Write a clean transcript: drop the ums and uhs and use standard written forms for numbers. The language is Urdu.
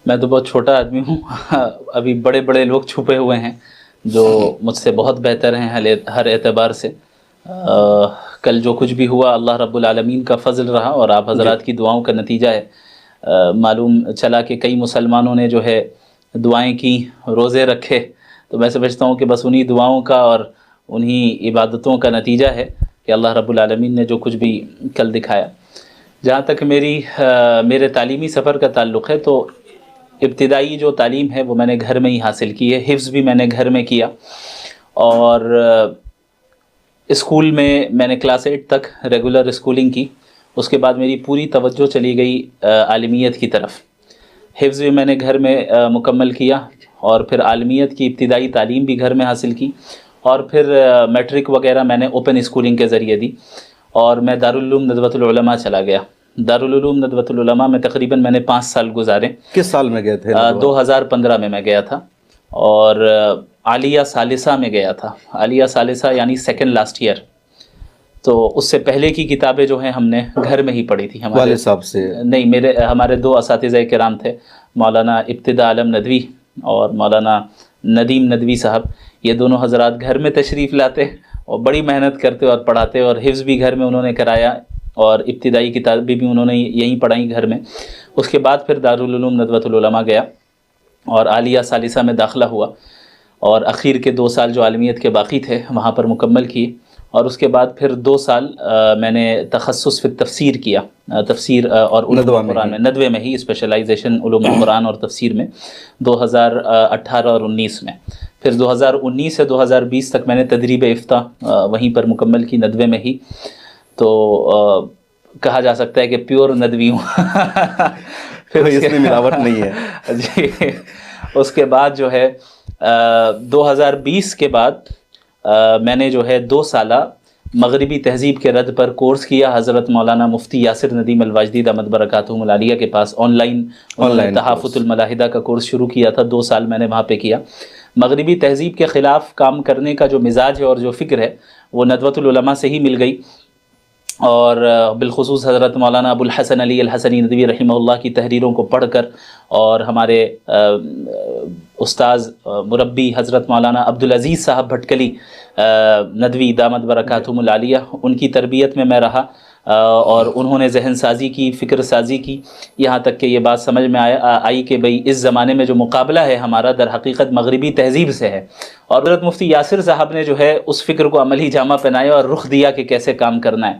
میں تو بہت چھوٹا آدمی ہوں ابھی بڑے بڑے لوگ چھپے ہوئے ہیں جو مجھ سے بہت بہتر ہیں ہر اعتبار سے۔ کل جو کچھ بھی ہوا اللہ رب العالمین کا فضل رہا اور آپ جی حضرات کی دعاؤں کا نتیجہ ہے۔ معلوم چلا کہ کئی مسلمانوں نے جو ہے دعائیں کی، روزے رکھے، تو میں سمجھتا ہوں کہ بس انہی دعاؤں کا اور انہی عبادتوں کا نتیجہ ہے کہ اللہ رب العالمین نے جو کچھ بھی کل دکھایا۔ جہاں تک میرے تعلیمی سفر کا تعلق ہے تو ابتدائی جو تعلیم ہے وہ میں نے گھر میں ہی حاصل کی ہے، حفظ بھی میں نے گھر میں کیا، اور اسکول میں نے کلاس 8 تک ریگولر اسکولنگ کی۔ اس کے بعد میری پوری توجہ چلی گئی عالمیت کی طرف۔ حفظ بھی میں نے گھر میں مکمل کیا، اور پھر عالمیت کی ابتدائی تعلیم بھی گھر میں حاصل کی، اور پھر میٹرک وغیرہ میں نے اوپن اسکولنگ کے ذریعے دی، اور میں دارالعلوم ندوۃ العلماء چلا گیا۔ دارالعلوم ندوۃ العلماء میں تقریباً میں نے 5 سال گزارے۔ کس سال میں گئے تھے؟ 2015 میں گیا تھا، اور عالیہ ثالثہ میں گیا تھا۔ عالیہ ثالثہ یعنی سیکنڈ لاسٹ ایئر۔ تو اس سے پہلے کی کتابیں جو ہیں ہم نے گھر میں ہی پڑھی تھی۔ والد صاحب سے؟ نہیں، ہمارے 2 اساتذہ کرام تھے، مولانا ابتدا عالم ندوی اور مولانا ندیم ندوی صاحب۔ یہ دونوں حضرات گھر میں تشریف لاتے اور بڑی محنت کرتے اور پڑھاتے، اور حفظ بھی گھر میں انہوں نے کرایا، اور ابتدائی کتابیں بھی انہوں نے یہیں پڑھائیں گھر میں۔ اس کے بعد پھر دارالعلوم ندوۃ العلماء گیا اور عالیہ ثالثہ میں داخلہ ہوا، اور اخیر کے 2 سال جو عالمیت کے باقی تھے وہاں پر مکمل کیے، اور اس کے بعد پھر 2 سال میں نے تخصص فی تفسیر کیا، تفسیر اور علوم القرآن میں، ندوے میں ہی اسپیشلائزیشن علوم القرآن اور تفسیر میں، 2018 اور 19 میں۔ پھر 2019 سے 2020 تک میں نے تدریب افتاء وہیں پر مکمل کی، ندوے میں ہی۔ تو کہا جا سکتا ہے کہ پیور ندوی ہوں۔ پھر اس میں ملاوٹ نہیں ہے؟ جی۔ اس کے بعد جو ہے 2020 کے بعد میں نے جو ہے 2 سالہ مغربی تہذیب کے رد پر کورس کیا حضرت مولانا مفتی یاسر ندیم الواجدی دامت برکاتہم العالیہ کے پاس۔ آن لائن تحافظ الملاحدہ کا کورس شروع کیا تھا، 2 سال میں نے وہاں پہ کیا۔ مغربی تہذیب کے خلاف کام کرنے کا جو مزاج ہے اور جو فکر ہے وہ ندوۃ العلماء سے ہی مل گئی، اور بالخصوص حضرت مولانا ابو الحسن علی الحسنی ندوی رحمہ اللہ کی تحریروں کو پڑھ کر، اور ہمارے استاذ مربی حضرت مولانا عبدالعزیز صاحب بھٹکلی ندوی دامت برکاتہم العالیہ، ان کی تربیت میں رہا، اور انہوں نے ذہن سازی کی، فکر سازی کی، یہاں تک کہ یہ بات سمجھ میں آئی کہ بھئی اس زمانے میں جو مقابلہ ہے ہمارا در حقیقت مغربی تہذیب سے ہے، اور حضرت مفتی یاسر صاحب نے جو ہے اس فکر کو عملی جامہ پہنایا اور رخ دیا کہ کیسے کام کرنا ہے۔